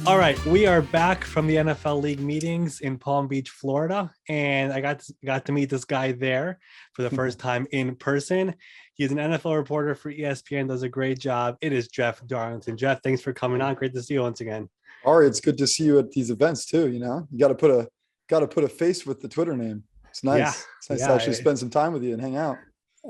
All right, we are back from the NFL League meetings in Palm Beach, Florida, and I got to meet this guy there for the first time in person. He's an NFL reporter for ESPN, does a great job. It is Jeff Darlington. Jeff, thanks for coming on. Great to see you once again. Ari, it's good to see you at these events too. You know, you got to put a face with the Twitter name. It's Yeah, nice. It's nice yeah, to actually spend some time with you and hang out.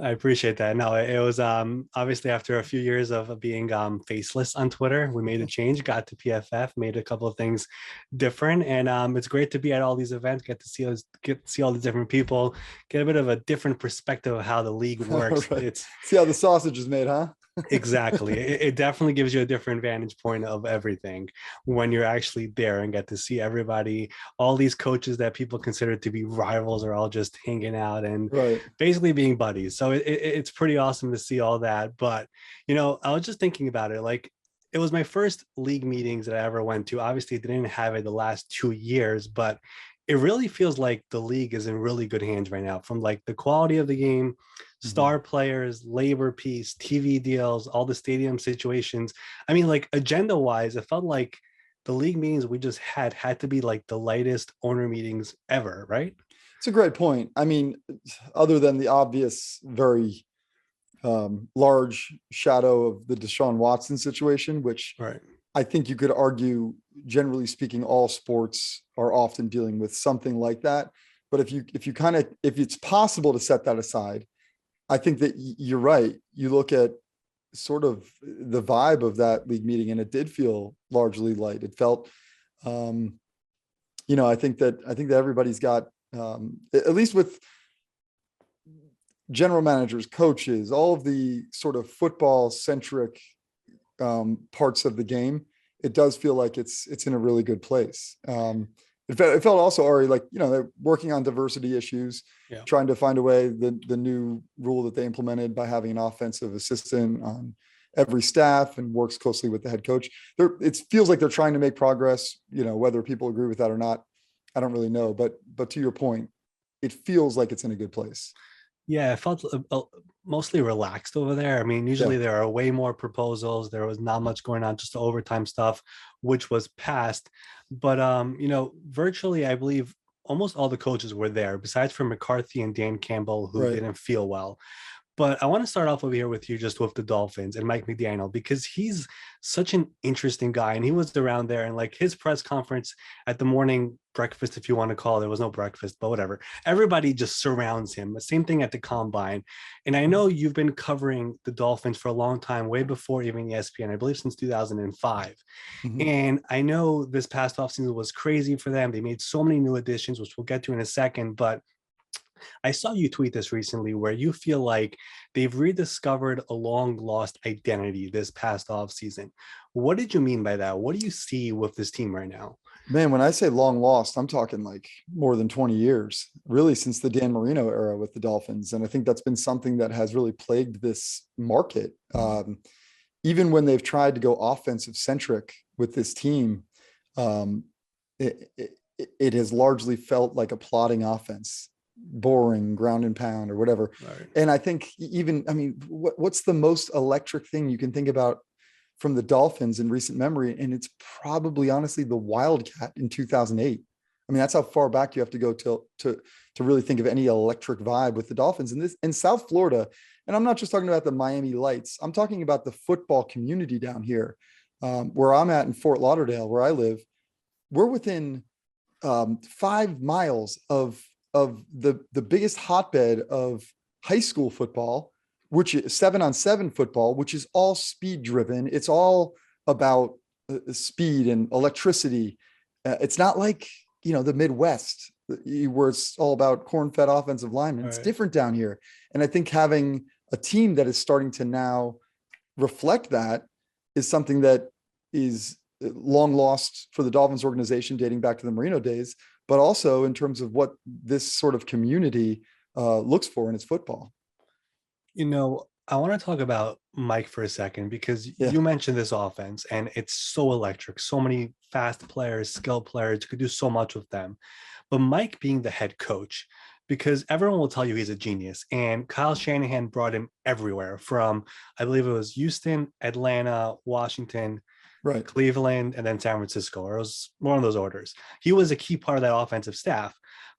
I appreciate that. No, it was obviously after a few years of being faceless on Twitter, we made a change, got to PFF, made a couple of things different, and it's great to be at all these events, get to see all the different people, get a bit of a different perspective of how the league works. Right. It's See how the sausage is made, huh? exactly. It definitely gives you a different vantage point of everything when you're actually there and get to see everybody. All these coaches that people consider to be rivals are all just hanging out and Right. basically being buddies. So it's pretty awesome to see all that. But, I was just thinking about it. Like, it was my first league meetings that I ever went to. Obviously, didn't have it the last 2 years, but it really feels like the league is in really good hands right now, from like the quality of the game, star players, labor peace, TV deals, all the stadium situations. I mean, like, agenda wise, it felt like the league meetings we just had to be like the lightest owner meetings ever, right? It's a great point. I mean, other than the obvious, very large shadow of the Deshaun Watson situation, which Right. I think you could argue, generally speaking, all sports are often dealing with something like that. But if it's possible to set that aside, I think that you're right. You look at sort of the vibe of that league meeting, and it did feel largely light. It felt, I think that everybody's got, at least with general managers, coaches, all of the sort of football centric parts of the game, it does feel like it's in a really good place. It felt also, Ari, like, they're working on diversity issues, Yeah. trying to find a way, the new rule that they implemented by having an offensive assistant on every staff and works closely with the head coach. It feels like they're trying to make progress, whether people agree with that or not, I don't really know. But to your point, it feels like it's in a good place. Yeah, it felt mostly relaxed over there. I mean, Yeah. usually there are way more proposals. There was not much going on, just the overtime stuff, which was passed. But virtually, I believe almost all the coaches were there, besides for McCarthy and Dan Campbell, who Right. didn't feel well. But I want to start off over here with you, just with the Dolphins and Mike McDaniel, because he's such an interesting guy. And he was around there, and like his press conference at the morning breakfast, if you want to call it, there was no breakfast, but whatever. Everybody just surrounds him. The same thing at the combine. And I know you've been covering the Dolphins for a long time, way before even ESPN, I believe since 2005. Mhm. And I know this past offseason was crazy for them. They made so many new additions, which we'll get to in a second. But I saw you tweet this recently where you feel like they've rediscovered a long lost identity this past off season. What did you mean by that? What do you see with this team right now? Man, when I say long lost, I'm talking like more than 20 years, really, since the Dan Marino era with the Dolphins. And I think that's been something that has really plagued this market. Even when they've tried to go offensive centric with this team, um, it, it, it has largely felt like a plodding offense, boring, ground and pound or whatever. Right. And I think what's the most electric thing you can think about from the Dolphins in recent memory? And it's probably honestly the Wildcat in 2008. I mean, that's how far back you have to go to really think of any electric vibe with the Dolphins in South Florida. And I'm not just talking about the Miami Lights. I'm talking about the football community down here, where I'm at in Fort Lauderdale, where I live. We're within 5 miles of the biggest hotbed of high school football, which is 7-on-7 football, which is all speed driven. It's all about speed and electricity. It's not like, the Midwest where it's all about corn-fed offensive linemen. It's Right. different down here. And I think having a team that is starting to now reflect that is something that is long lost for the Dolphins organization dating back to the Marino days, but also in terms of what this sort of community looks for in its football. I want to talk about Mike for a second, because Yeah. you mentioned this offense and it's so electric, so many fast players, skilled players, you could do so much with them. But Mike being the head coach, because everyone will tell you he's a genius, and Kyle Shanahan brought him everywhere from, I believe it was Houston, Atlanta, Washington, Right. Cleveland, and then San Francisco. Or it was one of those orders. He was a key part of that offensive staff.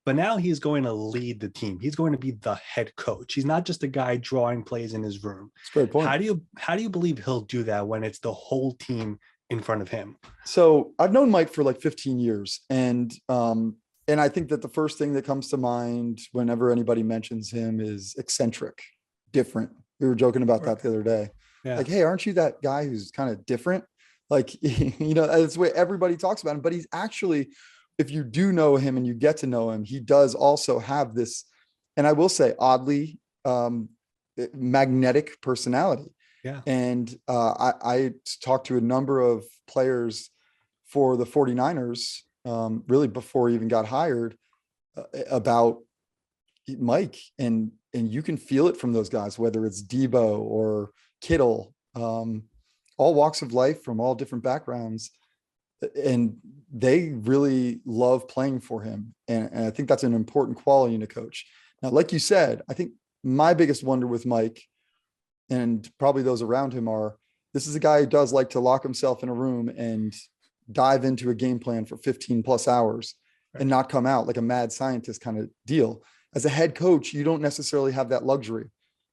But now he's going to lead the team. He's going to be the head coach. He's not just a guy drawing plays in his room. It's a great point. How do you believe he'll do that when it's the whole team in front of him? So I've known Mike for like 15 years. And I think that the first thing that comes to mind whenever anybody mentions him is eccentric, different. We were joking about that the other day. Yeah. Like, hey, aren't you that guy who's kind of different? Like, that's the way everybody talks about him. But he's actually, if you do know him and you get to know him, he does also have this, and I will say, oddly magnetic personality. Yeah. And I talked to a number of players for the 49ers, really before he even got hired, about Mike, and you can feel it from those guys, whether it's Debo or Kittle, all walks of life from all different backgrounds, and they really love playing for him. And I think that's an important quality in a coach. Now, like you said, I think my biggest wonder with Mike, and probably those around him, are this is a guy who does like to lock himself in a room and dive into a game plan for 15 plus hours and not come out like a mad scientist kind of deal. As a head coach, you don't necessarily have that luxury,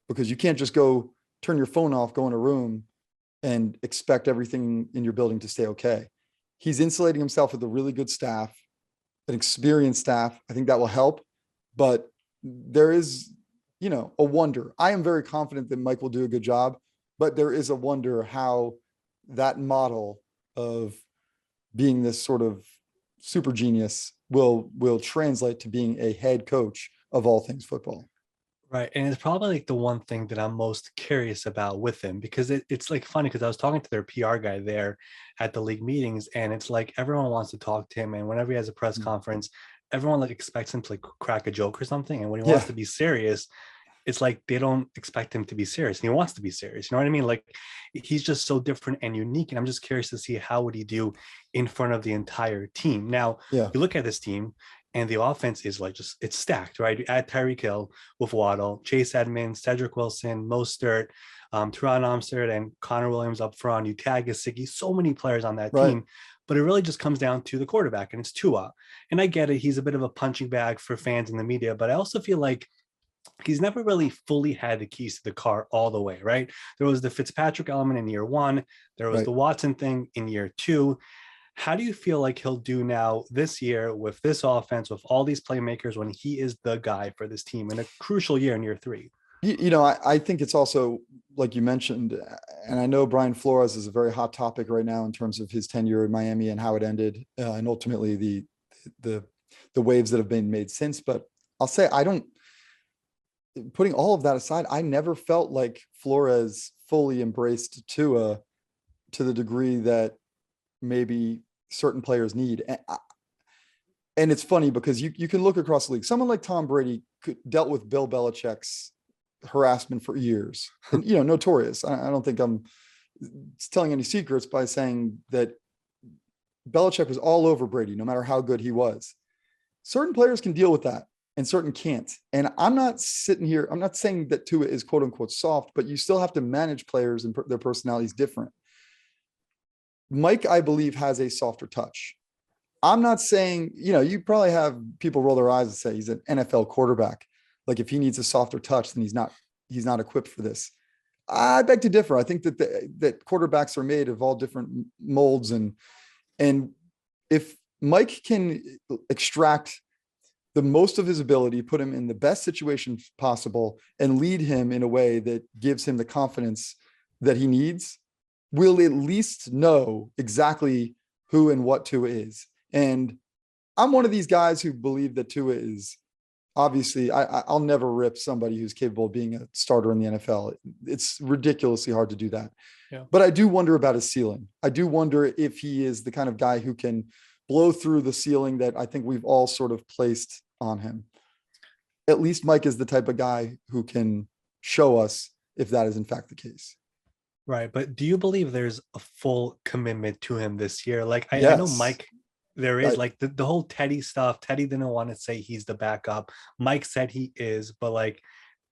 because you can't just go turn your phone off, go in a room and expect everything in your building to stay okay. He's insulating himself with a really good staff, an experienced staff. I think that will help, but there is, a wonder. I am very confident that Mike will do a good job, but there is a wonder how that model of being this sort of super genius will translate to being a head coach of all things football. Right. And it's probably like the one thing that I'm most curious about with him, because it's like funny, because I was talking to their PR guy there at the league meetings, and it's like everyone wants to talk to him. And whenever he has a press conference, everyone like expects him to like crack a joke or something. And when he wants to be serious, it's like they don't expect him to be serious, and he wants to be serious. You know what I mean? Like, he's just so different and unique. And I'm just curious to see how would he do in front of the entire team. Now, you look at this team, and the offense is like it's stacked, right? You add Tyreek Hill with Waddle, Chase Edmonds, Cedric Wilson, Mostert, Teron Armstead, and Connor Williams up front. You tag Gesicki, so many players on that team. But it really just comes down to the quarterback, and it's Tua. And I get it. He's a bit of a punching bag for fans and the media, but I also feel like he's never really fully had the keys to the car all the way, right? There was the Fitzpatrick element in year one. There was the Watson thing in year two. How do you feel like he'll do now this year with this offense, with all these playmakers, when he is the guy for this team in a crucial year in year three? I think it's also, like you mentioned, and I know Brian Flores is a very hot topic right now in terms of his tenure in Miami and how it ended, and ultimately the waves that have been made since. But I'll say, putting all of that aside, I never felt like Flores fully embraced Tua to the degree that maybe certain players need. And it's funny because you can look across the league. Someone like Tom Brady dealt with Bill Belichick's harassment for years, and, notorious. I don't think I'm telling any secrets by saying that Belichick was all over Brady, no matter how good he was. Certain players can deal with that, and certain can't. And I'm not saying that Tua is quote unquote soft, but you still have to manage players and their personalities different. Mike, I believe, has a softer touch. I'm not saying, you probably have people roll their eyes and say he's an NFL quarterback. Like, if he needs a softer touch, then he's not equipped for this. I beg to differ. I think that quarterbacks are made of all different molds, and if Mike can extract the most of his ability, put him in the best situation possible, and lead him in a way that gives him the confidence that he needs, we'll at least know exactly who and what Tua is. And I'm one of these guys who believe that Tua is, obviously, I'll never rip somebody who's capable of being a starter in the NFL. It's ridiculously hard to do that. Yeah. But I do wonder about his ceiling. I do wonder if he is the kind of guy who can blow through the ceiling that I think we've all sort of placed on him. At least Mike is the type of guy who can show us if that is in fact the case. Right. But do you believe there's a full commitment to him this year? Like, I know Mike, there is like the whole Teddy stuff. Teddy didn't want to say he's the backup. Mike said he is, but like,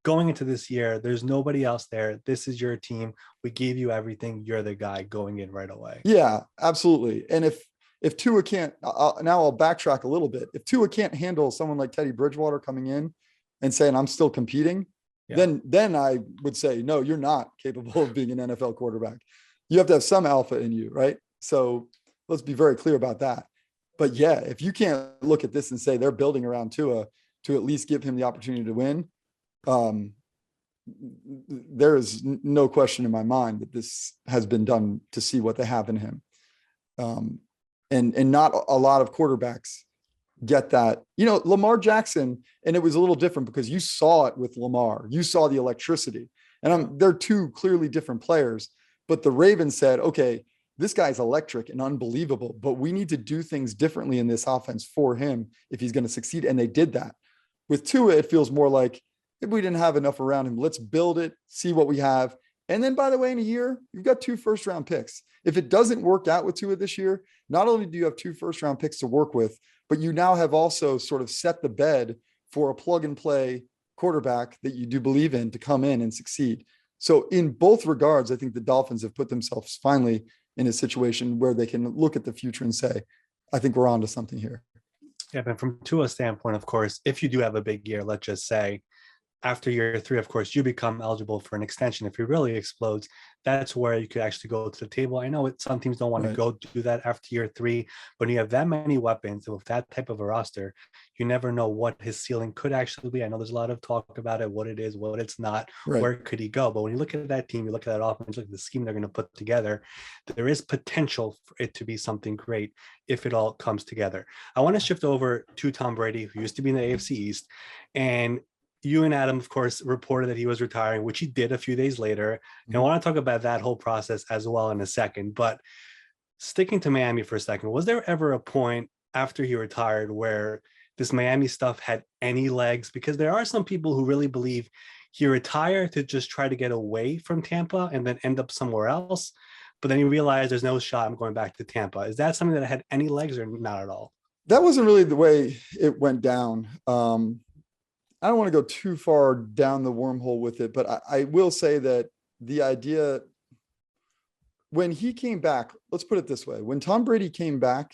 going into this year, there's nobody else there. This is your team. We gave you everything. You're the guy going in right away. Yeah, absolutely. And if Tua can't, now I'll backtrack a little bit. If Tua can't handle someone like Teddy Bridgewater coming in and saying, I'm still competing, then I would say, no, you're not capable of being an NFL quarterback. You have to have some alpha in you, right? So let's be very clear about that. But yeah, if you can't look at this and say they're building around Tua to at least give him the opportunity to win, there is no question in my mind that this has been done to see what they have in him. And not a lot of quarterbacks get that. You know, Lamar Jackson, and it was a little different because you saw it with Lamar. You saw the electricity. And they're two clearly different players. But the Ravens said, okay, this guy's electric and unbelievable, but we need to do things differently in this offense for him if he's going to succeed. And they did that. With Tua, it feels more like, if we didn't have enough around him, let's build it, see what we have. And then, by the way, in a year, you've got 2 first-round picks. If it doesn't work out with Tua this year, not only do you have 2 first-round picks to work with, but you now have also sort of set the bed for a plug-and-play quarterback that you do believe in to come in and succeed. So in both regards, I think the Dolphins have put themselves finally in a situation where they can look at the future and say, I think we're on to something here. Yeah, but from Tua's standpoint, of course, if you do have a big year, let's just say, after year 3, of course, you become eligible for an extension. If he really explodes, that's where you could actually go to the table. I know some teams don't want to go do that after year 3, but when you have that many weapons with that type of a roster, you never know what his ceiling could actually be. I know there's a lot of talk about it, what it is, what it's not, where could he go? But when you look at that team, you look at that offense, look at the scheme they're going to put together, there is potential for it to be something great if it all comes together. I want to shift over to Tom Brady, who used to be in the AFC East, and you and Adam, of course, reported that he was retiring, which he did a few days later. And I want to talk about that whole process as well in a second. But sticking to Miami for a second, was there ever a point after he retired where this Miami stuff had any legs? Because there are some people who really believe he retired to just try to get away from Tampa and then end up somewhere else. But then you realize there's no shot I'm going back to Tampa. Is that something that had any legs or not at all? That wasn't really the way it went down. I don't want to go too far down the wormhole with it, but I will say that the idea when he came back, let's put it this way. When Tom Brady came back,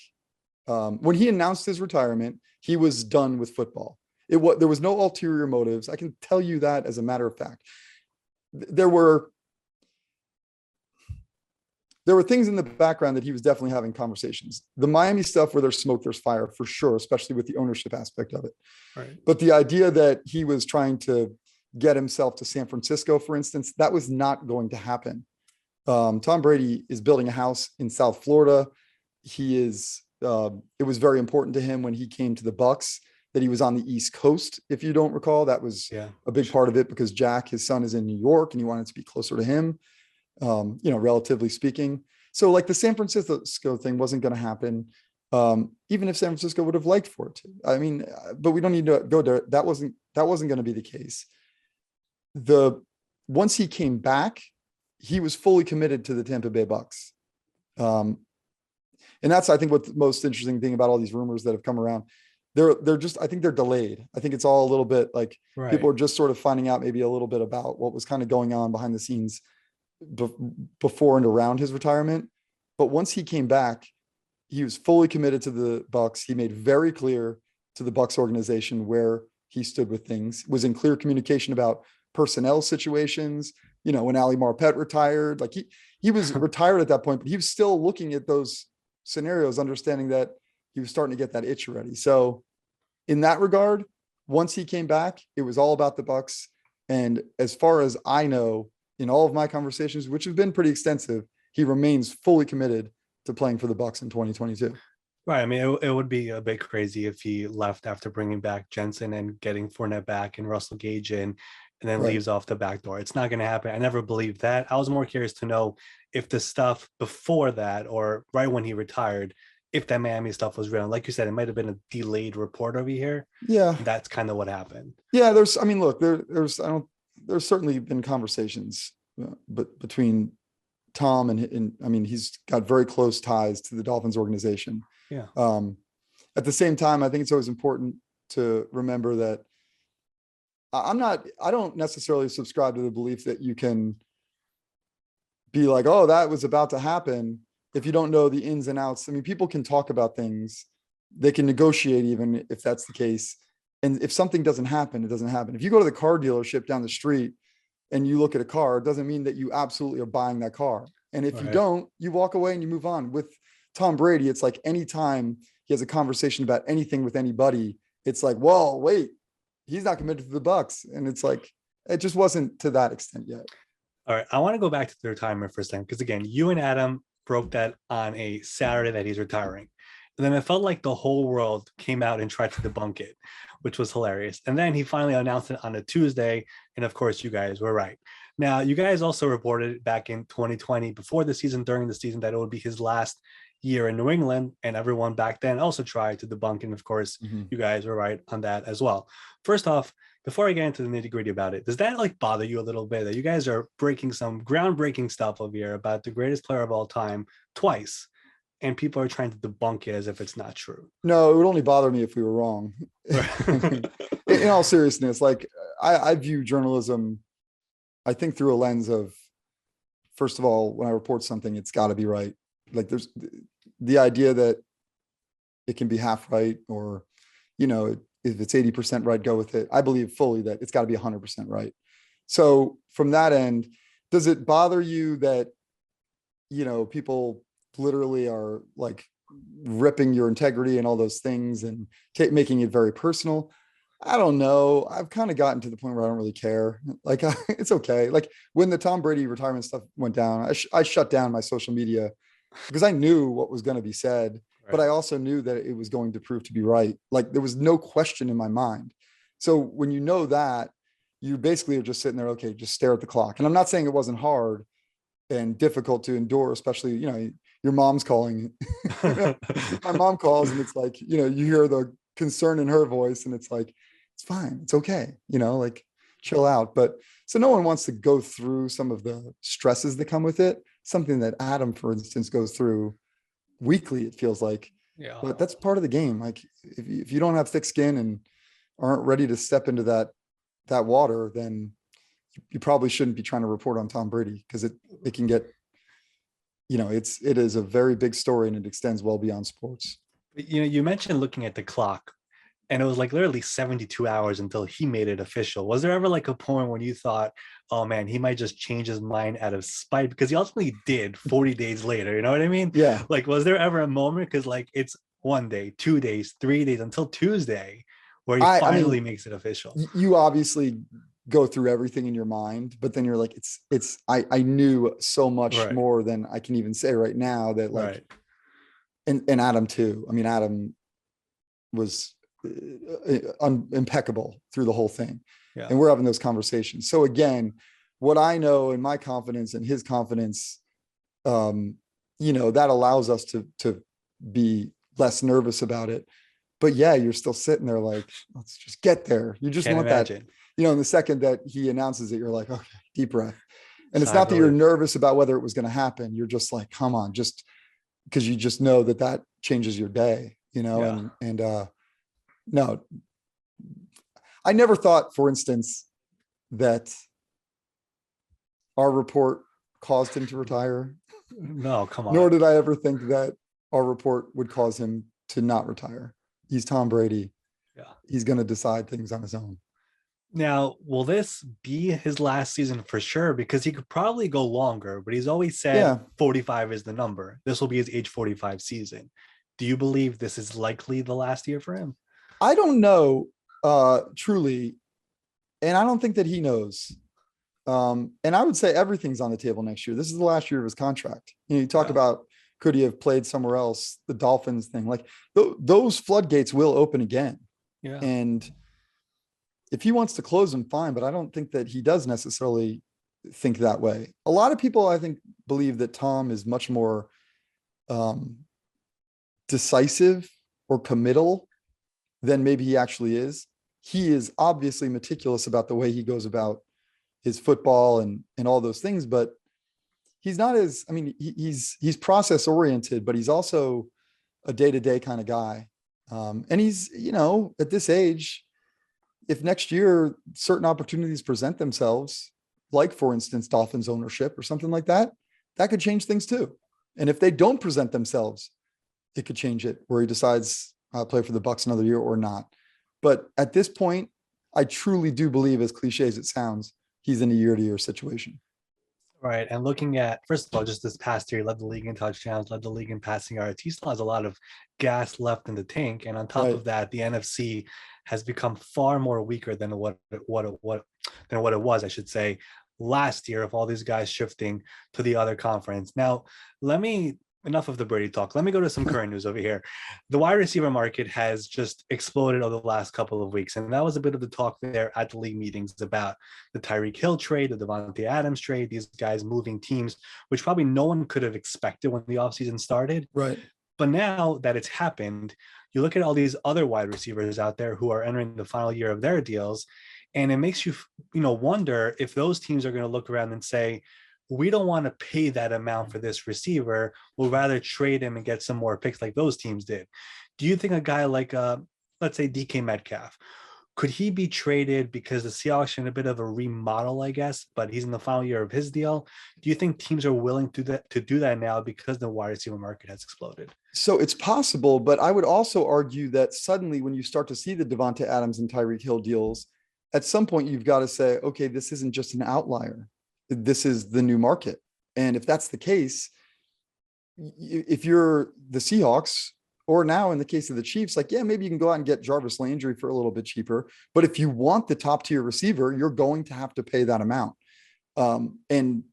when he announced his retirement, he was done with football. There was no ulterior motives. I can tell you that as a matter of fact. There were things in the background that he was definitely having conversations. The Miami stuff where there's smoke, there's fire for sure, especially with the ownership aspect of it. Right. But the idea that he was trying to get himself to San Francisco, for instance, that was not going to happen. Tom Brady is building a house in South Florida. It was very important to him when he came to the Bucs that he was on the East Coast. If you don't recall, that was a big part of it because Jack, his son, is in New York and he wanted to be closer to him. Relatively speaking. So like the San Francisco thing wasn't going to happen. Even if San Francisco would have liked for it to. I mean, but we don't need to go there. That wasn't going to be the case. Once he came back, he was fully committed to the Tampa Bay Bucs. And that's, I think, what the most interesting thing about all these rumors that have come around. They're just, I think they're delayed. I think it's all a little bit like people are just sort of finding out maybe a little bit about what was kind of going on behind the scenes before and around his retirement. But once he came back, he was fully committed to the Bucs. He made very clear to the Bucs organization where he stood with things, was in clear communication about personnel situations. When Ali Marpet retired, like he was retired at that point, but he was still looking at those scenarios, understanding that he was starting to get that itch already. So in that regard, once he came back, it was all about the Bucs. And as far as I know, in all of my conversations, which have been pretty extensive, he remains fully committed to playing for the Bucs in 2022. Right. I mean, it would be a bit crazy if he left after bringing back Jensen and getting Fournette back and Russell Gage in, and then leaves off the back door. It's not going to happen. I never believed that. I was more curious to know if the stuff before that or right when he retired, if that Miami stuff was real. Like you said, it might have been a delayed report over here. Yeah. That's kind of what happened. Yeah. There's certainly been conversations but between Tom and I mean, he's got very close ties to the Dolphins organization. Yeah. At the same time, I think it's always important to remember that I don't necessarily subscribe to the belief that you can be like, oh, that was about to happen, if you don't know the ins and outs. I mean, people can talk about things, they can negotiate even if that's the case. And if something doesn't happen, it doesn't happen. If you go to the car dealership down the street and you look at a car, it doesn't mean that you absolutely are buying that car. And if you don't, you walk away and you move on. With Tom Brady, it's like anytime he has a conversation about anything with anybody, it's like, well, wait, he's not committed to the Bucks. And it's like, it just wasn't to that extent yet. All right, I want to go back to the retirement for a second, because again, you and Adam broke that on a Saturday that he's retiring. And then it felt like the whole world came out and tried to debunk it, which was hilarious. And then he finally announced it on a Tuesday. And of course, you guys were right. Now, you guys also reported back in 2020, before the season, during the season, that it would be his last year in New England. And everyone back then also tried to debunk. And of course, you guys were right on that as well. First off, before I get into the nitty gritty about it, does that like bother you a little bit that you guys are breaking some groundbreaking stuff over here about the greatest player of all time twice, and people are trying to debunk it as if it's not true? No, it would only bother me if we were wrong. In all seriousness, like I view journalism, I think, through a lens of, first of all, when I report something, it's got to be right. Like there's the idea that it can be half right, or, you know, if it's 80% right, go with it. I believe fully that it's got to be 100% right. So from that end, does it bother you that, you know, people literally are like ripping your integrity and all those things and making it very personal? I don't know. I've kind of gotten to the point where I don't really care. Like it's okay. Like when the Tom Brady retirement stuff went down, I shut down my social media because I knew what was going to be said. But I also knew that it was going to prove to be right. Like there was no question in my mind. So when you know that, you basically are just sitting there, okay, just stare at the clock. And I'm not saying it wasn't hard and difficult to endure, especially, you know, your mom's calling. My mom calls and it's like, you know, you hear the concern in her voice and it's like, it's fine. It's okay. You know, like chill out. But so no one wants to go through some of the stresses that come with it. Something that Adam, for instance, goes through weekly, it feels like. Yeah. But that's part of the game. Like if you don't have thick skin and aren't ready to step into that water, then you probably shouldn't be trying to report on Tom Brady, because it can get, you know, it is a very big story and it extends well beyond sports. You know, you mentioned looking at the clock, and it was like literally 72 hours until he made it official. Was there ever like a point when you thought, oh man, he might just change his mind out of spite? Because he ultimately did 40 days later, you know what I mean? Yeah. Like, was there ever a moment, because like it's 1 day, 2 days, 3 days until Tuesday where he finally makes it official? You obviously go through everything in your mind, but then you're like, I knew so much more than I can even say right now, that like, and Adam too. I mean, Adam was impeccable through the whole thing. Yeah. And we're having those conversations. So again, what I know and my confidence and his confidence, you know, that allows us to be less nervous about it. But yeah, you're still sitting there like, let's just get there. You just want that, you know, in the second that he announces it, you're like, okay, deep breath. And it's not that you're nervous about whether it was going to happen. You're just like, come on, just because you just know that changes your day, you know? Yeah. No, I never thought, for instance, that our report caused him to retire. No, come on. Nor did I ever think that our report would cause him to not retire. He's Tom Brady. Yeah. He's going to decide things on his own. Now, will this be his last season for sure? Because he could probably go longer, but he's always said 45 is the number. This will be his age 45 season. Do you believe this is likely the last year for him? I don't know, truly. And I don't think that he knows. And I would say everything's on the table next year. This is the last year of his contract. You talk about, could he have played somewhere else? The Dolphins thing, like those floodgates will open again. Yeah. And if he wants to close them, fine. But I don't think that he does necessarily think that way. A lot of people, I think, believe that Tom is much more decisive or committal than maybe he actually is. He is obviously meticulous about the way he goes about his football and all those things, but he's not as, I mean, he's process oriented, but he's also a day-to-day kind of guy. And he's, you know, at this age, if next year certain opportunities present themselves, like for instance, Dolphins ownership or something like that, that could change things too. And if they don't present themselves, it could change it where he decides I'll play for the Bucks another year or not. But at this point, I truly do believe, as cliche as it sounds, he's in a year-to-year situation. Right. And looking at, first of all, just this past year, he led the league in touchdowns, led the league in passing yards. He still has a lot of gas left in the tank. And on top Right. of that, the NFC has become far more weaker than what it was, I should say, last year, of all these guys shifting to the other conference. Now, let me enough of the Brady talk. Let me go to some current news over here. The wide receiver market has just exploded over the last couple of weeks. And that was a bit of the talk there at the league meetings about the Tyreek Hill trade, the Devontae Adams trade, these guys moving teams, which probably no one could have expected when the offseason started. Right. But now that it's happened, you look at all these other wide receivers out there who are entering the final year of their deals, and it makes you, wonder if those teams are going to look around and say, we don't want to pay that amount for this receiver. We'll rather trade him and get some more picks like those teams did. Do you think a guy like, let's say DK Metcalf, could he be traded because the Seahawks are in a bit of a remodel, I guess, but he's in the final year of his deal? Do you think teams are willing to do that now because the wide receiver market has exploded? So it's possible, but I would also argue that suddenly when you start to see the Devonta Adams and Tyreek Hill deals, at some point you've got to say, okay, this isn't just an outlier. This is the new market. And if that's the case, if you're the Seahawks, or now in the case of the Chiefs, like, yeah, maybe you can go out and get Jarvis Landry for a little bit cheaper. But if you want the top tier receiver, you're going to have to pay that amount. And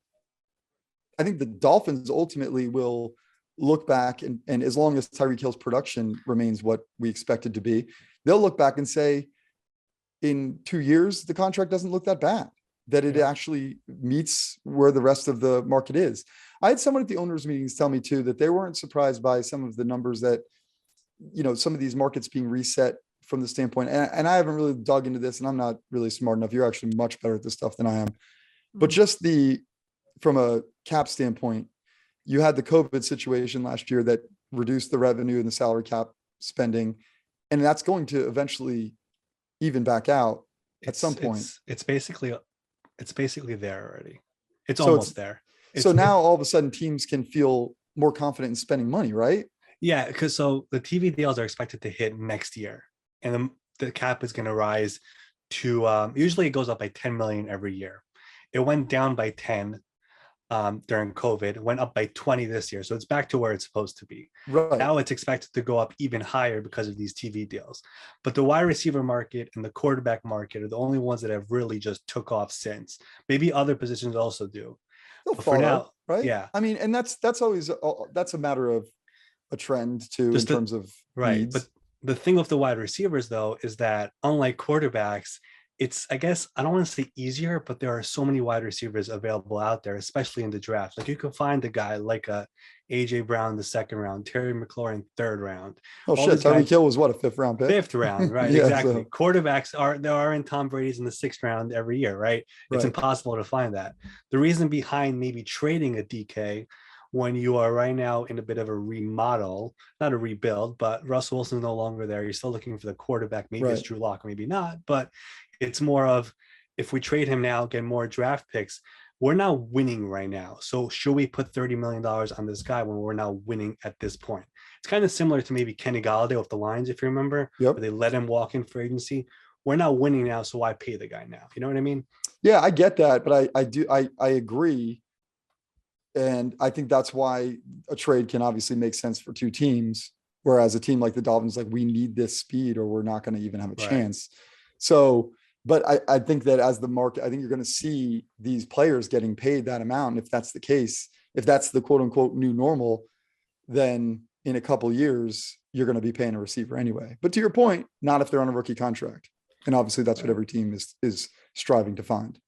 I think the Dolphins ultimately will look back and as long as Tyreek Hill's production remains what we expect it to be, they'll look back and say, in 2 years, the contract doesn't look that bad, that it actually meets where the rest of the market is. I had someone at the owners meetings tell me too, that they weren't surprised by some of the numbers that, some of these markets being reset from the standpoint. And I haven't really dug into this and I'm not really smart enough. You're actually much better at this stuff than I am, but just from a cap standpoint, you had the COVID situation last year that reduced the revenue and the salary cap spending, and that's going to eventually even back out at some point. It's basically there already. It's So almost it's there. so now all of a sudden teams can feel more confident in spending money, right? Yeah, because so the TV deals are expected to hit next year, and the cap is going to rise to usually it goes up by 10 million every year. It went down by 10 during COVID, it went up by 20 this year. So it's back to where it's supposed to be. Right. Now it's expected to go up even higher because of these TV deals. But the wide receiver market and the quarterback market are the only ones that have really just took off since. Maybe other positions also do. They'll But for follow, now, right? yeah, I mean, and that's always that's a matter of a trend too in just the terms of right. But needs. the thing with the wide receivers though is that unlike quarterbacks, it's, I guess, I don't want to say easier, but there are so many wide receivers available out there, especially in the draft. Like you can find a guy like a AJ Brown in the second round, Terry McLaurin third round, Oh all shit, these Tyreek guys Hill was what, a fifth round pick? fifth round, right? Yeah, Exactly. so Quarterbacks are in Tom Brady's in the sixth round every year, right? It's right. impossible to find that. The reason behind maybe trading a DK when you are right now in a bit of a remodel, not a rebuild, but Russell Wilson's no longer there. You're still looking for the quarterback. Maybe it's Right. Drew Lock, maybe not, but it's more of, if we trade him now, get more draft picks, we're now winning right now. So should we put $30 million on this guy when we're now winning at this point? It's kind of similar to maybe Kenny Galladay with the Lions, if you remember, Yep. where they let him walk in for agency. We're not winning now, so why pay the guy now? You know what I mean? Yeah, I get that, but I agree. And I think that's why a trade can obviously make sense for two teams. Whereas a team like the Dolphins, like, we need this speed or we're not going to even have a Right. chance. So, but I think that as the market, I think you're going to see these players getting paid that amount. And if that's the case, if that's the quote unquote new normal, then in a couple years, you're going to be paying a receiver anyway. But to your point, not if they're on a rookie contract. And obviously that's what every team is striving to find.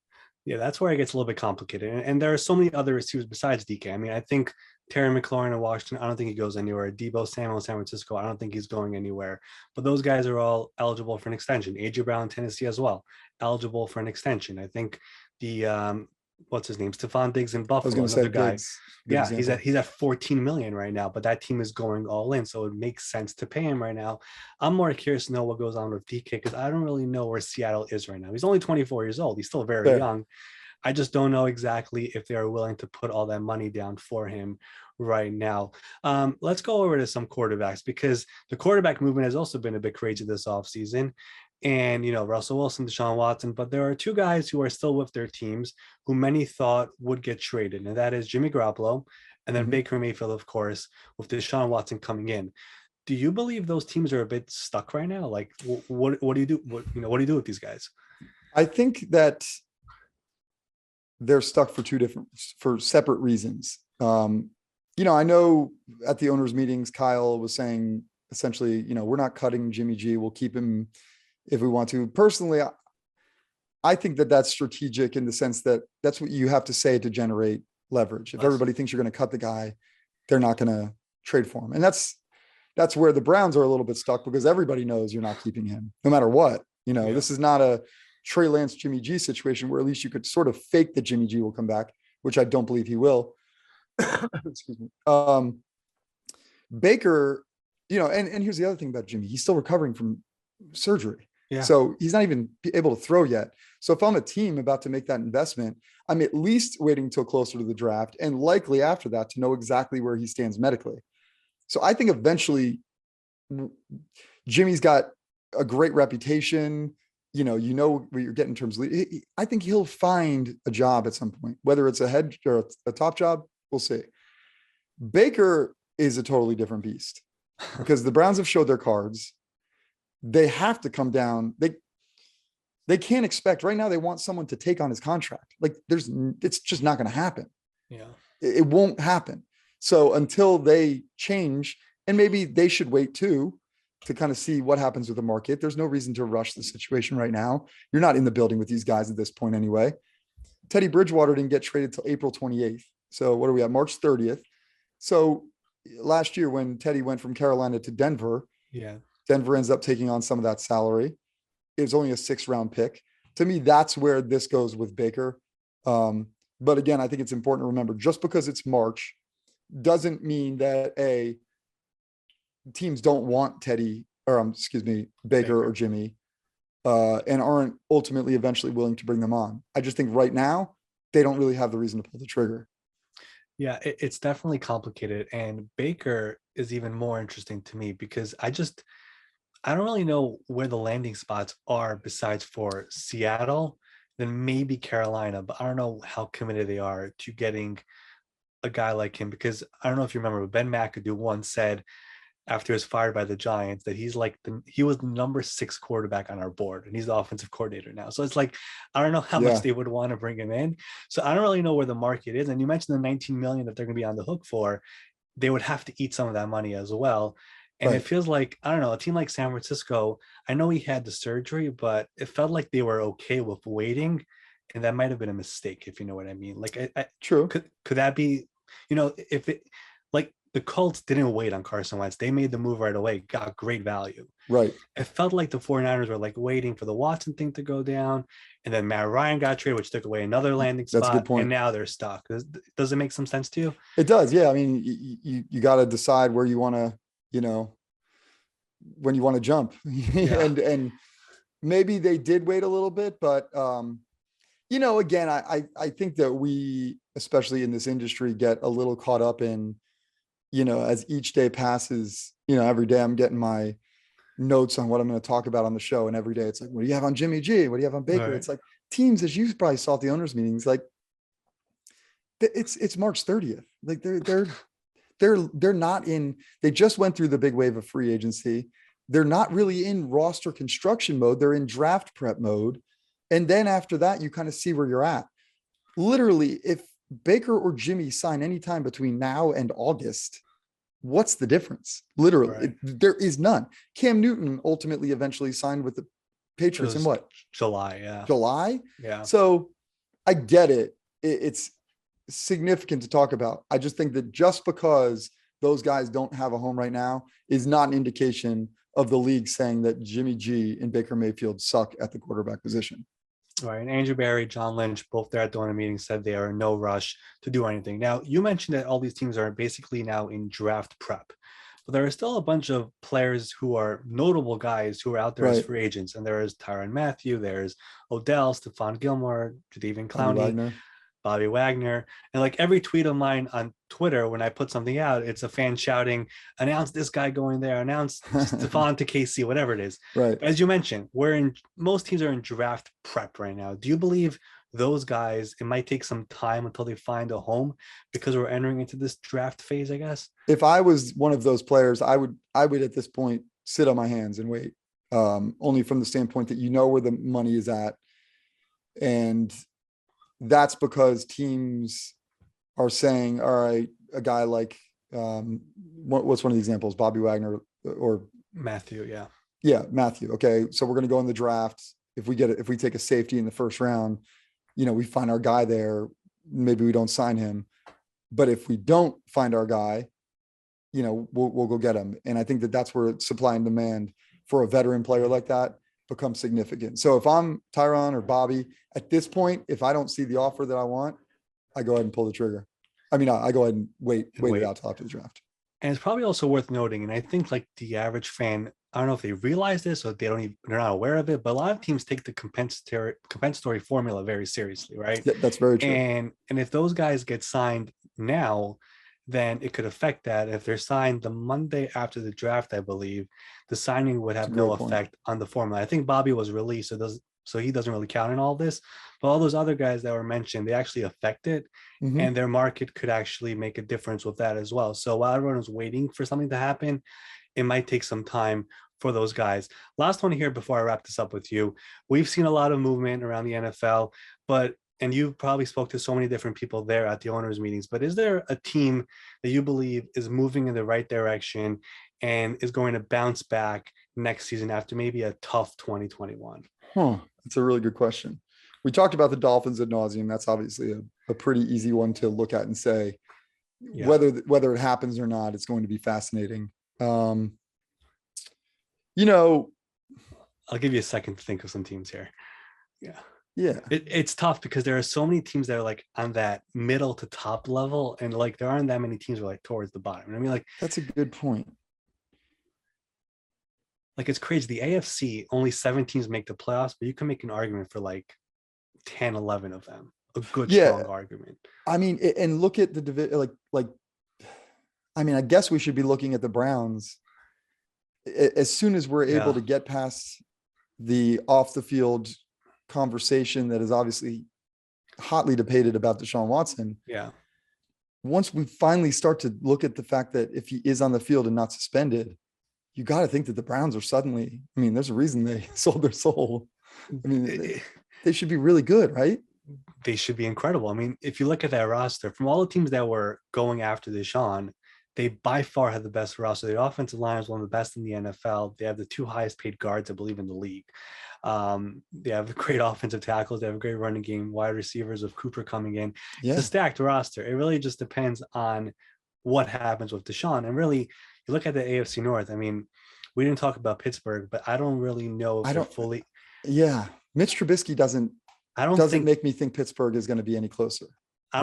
Yeah, that's where it gets a little bit complicated. And there are so many other receivers besides DK. I mean, I think Terry McLaurin in Washington, I don't think he goes anywhere. Debo Samuel in San Francisco, I don't think he's going anywhere. But those guys are all eligible for an extension. AJ Brown in Tennessee as well, eligible for an extension. I think the what's his name? Stephon Diggs in I was Buffalo, going to say another guy. Diggs. Good Yeah, example. he's at 14 million right now, but that team is going all in. So it makes sense to pay him right now. I'm more curious to know what goes on with DK because I don't really know where Seattle is right now. He's only 24 years old. He's still very Fair. young. I just don't know exactly if they are willing to put all that money down for him right now. Let's go over to some quarterbacks because the quarterback movement has also been a bit crazy this offseason. And, Russell Wilson, Deshaun Watson, but there are two guys who are still with their teams who many thought would get traded, and that is Jimmy Garoppolo and then Baker Mayfield, of course, with Deshaun Watson coming in. Do you believe those teams are a bit stuck right now? Like, what do you do? What do you do with these guys? I think that they're stuck for separate reasons. I know at the owners' meetings, Kyle was saying essentially, we're not cutting Jimmy G. We'll keep him if we want to. Personally, I think that that's strategic in the sense that that's what you have to say to generate leverage. If everybody thinks you're going to cut the guy, they're not going to trade for him. And that's where the Browns are a little bit stuck because everybody knows you're not keeping him no matter what. This is not a Trey Lance, Jimmy G situation where at least you could sort of fake that Jimmy G will come back, which I don't believe he will. Excuse me. Baker, and here's the other thing about Jimmy. He's still recovering from surgery. Yeah. So he's not even able to throw yet. So if I'm a team about to make that investment, I'm at least waiting till closer to the draft and likely after that to know exactly where he stands medically. So I think eventually Jimmy's got a great reputation. You know what you're getting in terms of, I think he'll find a job at some point, whether it's a head or a top job, we'll see. Baker is a totally different beast because the Browns have showed their cards. They have to come down. They can't expect right now. They want someone to take on his contract. Like it's just not going to happen. Yeah. It won't happen. So until they change, and maybe they should wait too, to kind of see what happens with the market. There's no reason to rush the situation right now. You're not in the building with these guys at this point anyway. Teddy Bridgewater didn't get traded till April 28th. So what are we at? March 30th. So last year when Teddy went from Carolina to Denver, Denver ends up taking on some of that salary. It was only a 6th-round pick. To me, that's where this goes with Baker. But again, I think it's important to remember just because it's March doesn't mean that teams don't want Baker or Jimmy, and aren't ultimately eventually willing to bring them on. I just think right now they don't really have the reason to pull the trigger. Yeah, it's definitely complicated. And Baker is even more interesting to me because I don't really know where the landing spots are besides for Seattle, then maybe Carolina, but I don't know how committed they are to getting a guy like him because I don't know if you remember, Ben McAdoo once said after he was fired by the Giants that he was the number 6 quarterback on our board and he's the offensive coordinator now. So it's like, I don't know how much they would want to bring him in. So I don't really know where the market is. And you mentioned the 19 million that they're going to be on the hook for. They would have to eat some of that money as well. And It feels like, I don't know, a team like San Francisco, I know he had the surgery, but it felt like they were okay with waiting. And that might have been a mistake, if you know what I mean. Like, True. Could that be, if it, like the Colts didn't wait on Carson Wentz. They made the move right away, got great value. Right. It felt like the 49ers were like waiting for the Watson thing to go down. And then Matt Ryan got traded, which took away another landing spot. That's a good point. And now they're stuck. Does it make some sense to you? It does. Yeah. I mean, you got to decide where you want to, when you want to jump. and maybe they did wait a little bit, but again, I think that we, especially in this industry, get a little caught up in, as each day passes, every day I'm getting my notes on what I'm going to talk about on the show. And every day it's like, what do you have on Jimmy G? What do you have on Baker? Right. It's like teams, as you probably saw at the owners meetings, like it's March 30th. Like they're not in, they just went through the big wave of free agency. They're not really in roster construction mode. They're in draft prep mode. And then after that, you kind of see where you're at. Literally, if Baker or Jimmy sign anytime between now and August, what's the difference? Literally, right. There is none. Cam Newton ultimately eventually signed with the Patriots in what? July, yeah. July? Yeah. So I get it. It's significant to talk about. I just think that just because those guys don't have a home right now is not an indication of the league saying that Jimmy G and Baker Mayfield suck at the quarterback position. Right. And Andrew Barry, John Lynch, both there at the owner meeting said they are in no rush to do anything. Now, you mentioned that all these teams are basically now in draft prep, but there are still a bunch of players who are notable guys who are out there as Right. free agents. And there is Tyrann Mathieu, there's Odell, Stephon Gilmore, Jadeveon Bobby Clowney, Wagner. Bobby Wagner. And like every tweet of mine on Twitter, when I put something out, it's a fan shouting, announce this guy going there, announce Stephon to KC, whatever it is. Right. But as you mentioned, most teams are in draft prep right now. Do you believe those guys, it might take some time until they find a home because we're entering into this draft phase, I guess? If I was one of those players, I would at this point sit on my hands and wait. Only from the standpoint that you know where the money is at. And that's because teams are saying, all right, a guy like what's one of the examples? Bobby Wagner or Mathieu, yeah. Yeah, Mathieu. Okay. So we're going to go in the draft. If we take a safety in the first round, we find our guy there, maybe we don't sign him. But if we don't find our guy, we'll go get him. And I think that's where supply and demand for a veteran player like that becomes significant. So if I'm Tyrann or Bobby, at this point, if I don't see the offer that I want, I go ahead and pull the trigger. I mean, I go ahead and wait it out till after the draft. And it's probably also worth noting, and I think like the average fan, I don't know if they realize this or they're not aware of it, but a lot of teams take the compensatory formula very seriously, right? Yeah, that's very true. And if those guys get signed now, then it could affect that. If they're signed the Monday after the draft, I believe, the signing would have no effect on the formula. I think Bobby was released, so he doesn't really count in all this. But all those other guys that were mentioned, they actually affect it. Mm-hmm. And their market could actually make a difference with that as well. So while everyone is waiting for something to happen, it might take some time for those guys. Last one here before I wrap this up with you. We've seen a lot of movement around the NFL, and you probably spoke to so many different people there at the owners' meetings, but is there a team that you believe is moving in the right direction and is going to bounce back next season after maybe a tough 2021? That's a really good question. We talked about the Dolphins ad nauseum. That's obviously a pretty easy one to look at and say, whether it happens or not, it's going to be fascinating. I'll give you a second to think of some teams here. Yeah. It's tough because there are so many teams that are like on that middle to top level, and like there aren't that many teams who are like towards the bottom. I mean, like that's a good point. Like it's crazy. The AFC, only 7 teams make the playoffs, but you can make an argument for like 10, 11 of them. A good strong argument. I mean, and look at the division. I guess we should be looking at the Browns as soon as we're able to get past the off the field conversation that is obviously hotly debated about Deshaun Watson. Yeah. Once we finally start to look at the fact that if he is on the field and not suspended, you got to think that the Browns are suddenly, there's a reason they sold their soul. They should be really good, right? They should be incredible. I mean, if you look at that roster, from all the teams that were going after Deshaun, they by far had the best roster. The offensive line is one of the best in the NFL. They have the 2 highest paid guards, I believe, in the league. They have great offensive tackles. They have a great running game, wide receivers with Cooper coming in. Yeah. It's a stacked roster. It really just depends on what happens with Deshaun. And really, you look at the AFC North. I mean, we didn't talk about Pittsburgh, but I don't really know if they're fully. Yeah. Mitch Trubisky doesn't make me think Pittsburgh is going to be any closer. I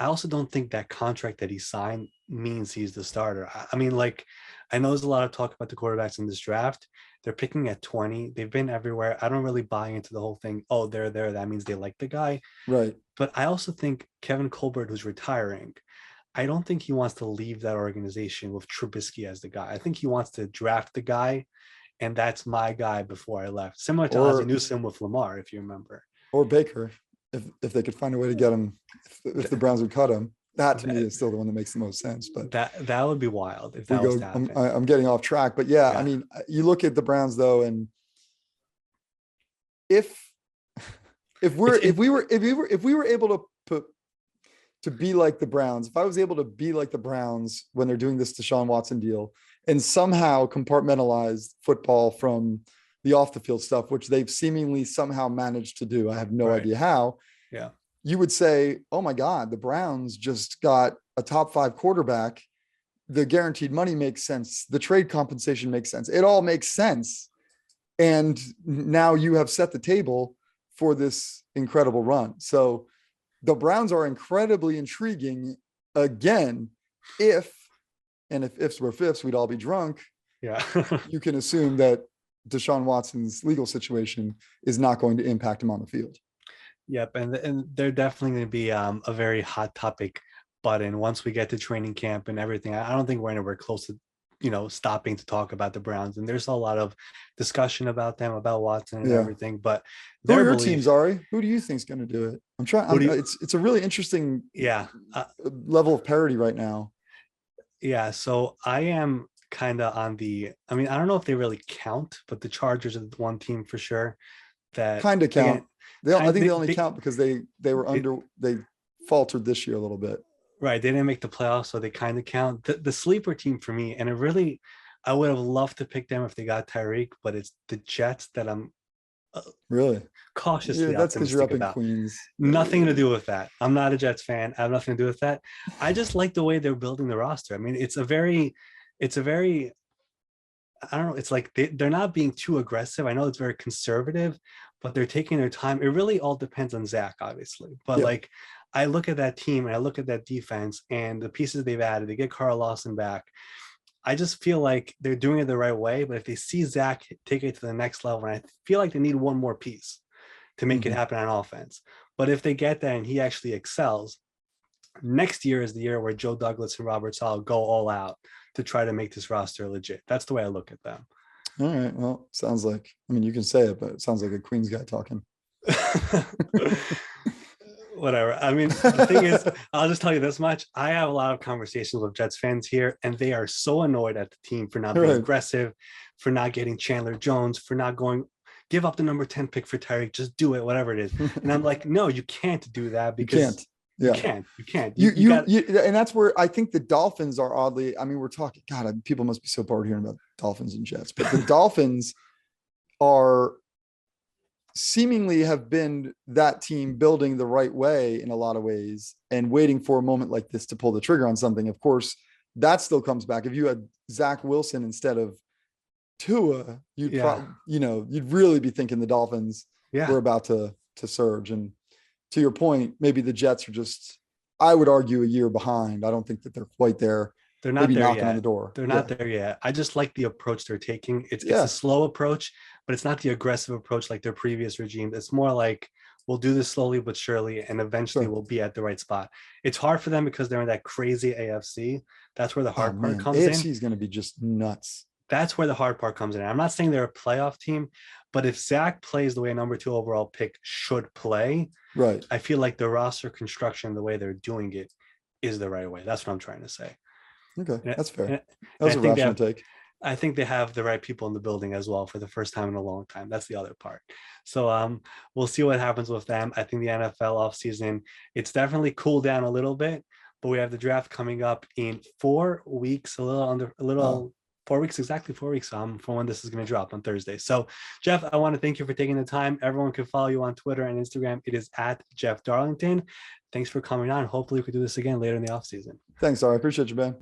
also don't think that contract that he signed means he's the starter. I mean, like, I know there's a lot of talk about the quarterbacks in this draft. They're picking at 20. They've been everywhere. I don't really buy into the whole thing. Oh, they're there. That means they like the guy. Right. But I also think Kevin Colbert, who's retiring, I don't think he wants to leave that organization with Trubisky as the guy. I think he wants to draft the guy, and that's my guy before I left. Similar to Ozzie Newsome with Lamar, if you remember. Or Baker, if they could find a way to get him, if the Browns would cut him. That to me is still the one that makes the most sense. But that would be wild if that was to happen. I'm getting off track, but yeah, I mean, you look at the Browns though, and if we were able to be like the Browns, if I was able to be like the Browns when they're doing this Deshaun Watson deal and somehow compartmentalize football from the off the field stuff, which they've seemingly somehow managed to do, I have no idea how. Yeah. You would say, oh my God, the Browns just got a top 5 quarterback. The guaranteed money makes sense. The trade compensation makes sense. It all makes sense. And now you have set the table for this incredible run. So the Browns are incredibly intriguing again. If ifs were fifths, we'd all be drunk. Yeah. You can assume that Deshaun Watson's legal situation is not going to impact him on the field. Yep. And they're definitely going to be a very hot topic button once we get to training camp and everything. I don't think we're anywhere close to, stopping to talk about the Browns. And there's a lot of discussion about them, about Watson and everything. But who are your teams, Ari? Who do you think is going to do it? It's a really interesting level of parity right now. Yeah. So I am kind of on I don't know if they really count, but the Chargers are the one team for sure that kind of count. I think they only count because they faltered this year a little bit. Right. They didn't make the playoffs, so they kind of count. The sleeper team for me, and I would have loved to pick them if they got Tyreek, but it's the Jets that I'm really cautiously that's because you're up about. in Queens. Nothing to do with that. I'm not a Jets fan. I have nothing to do with that. I just like the way they're building the roster. I mean, it's a very I don't know. It's like they're not being too aggressive. I know it's very conservative, but they're taking their time. It really all depends on Zach, obviously. But like, I look at that team and I look at that defense and the pieces they've added. They get Carl Lawson back. I just feel like they're doing it the right way. But if they see Zach take it to the next level, and I feel like they need one more piece to make it happen on offense. But if they get that and he actually excels, next year is the year where Joe Douglas and Robert Saleh go all out to try to make this roster legit. That's the way I look at them. All right. Well, sounds like, you can say it, but it sounds like a Queens guy talking. Whatever. I mean, the thing is, I'll just tell you this much. I have a lot of conversations with Jets fans here, and they are so annoyed at the team for not being aggressive, for not getting Chandler Jones, for not going, give up the number 10 pick for Tyreek, just do it, whatever it is. And I'm like, no, you can't do that because you can't. And that's where I think the Dolphins are oddly, we're talking, God, people must be so bored hearing about Dolphins and Jets, but the Dolphins are seemingly have been that team building the right way in a lot of ways and waiting for a moment like this to pull the trigger on something. Of course, that still comes back. If you had Zach Wilson instead of Tua, you'd you'd really be thinking the Dolphins were about to surge. And to your point, maybe the Jets are just, I would argue, a year behind. I don't think that they're quite there. They're not there knocking yet. On the door. They're not there yet. I just like the approach they're taking. It's a slow approach, but it's not the aggressive approach like their previous regime. It's more like, we'll do this slowly but surely, and eventually we'll be at the right spot. It's hard for them because they're in that crazy AFC. That's where the hard part comes in. AFC is going to be just nuts. That's where the hard part comes in. I'm not saying they're a playoff team, but if Zach plays the way a number 2 overall pick should play, right, I feel like the roster construction, the way they're doing it, is the right way. That's what I'm trying to say. Okay, that's fair. That was a rational take. I think they have the right people in the building as well for the first time in a long time. That's the other part. So we'll see what happens with them. I think the NFL offseason, it's definitely cooled down a little bit, but we have the draft coming up in 4 weeks, exactly 4 weeks from when this is going to drop on Thursday. So Jeff, I want to thank you for taking the time. Everyone can follow you on Twitter and Instagram. It is at Jeff Darlington. Thanks for coming on. Hopefully we could do this again later in the offseason. Thanks, Ari. I appreciate you, man.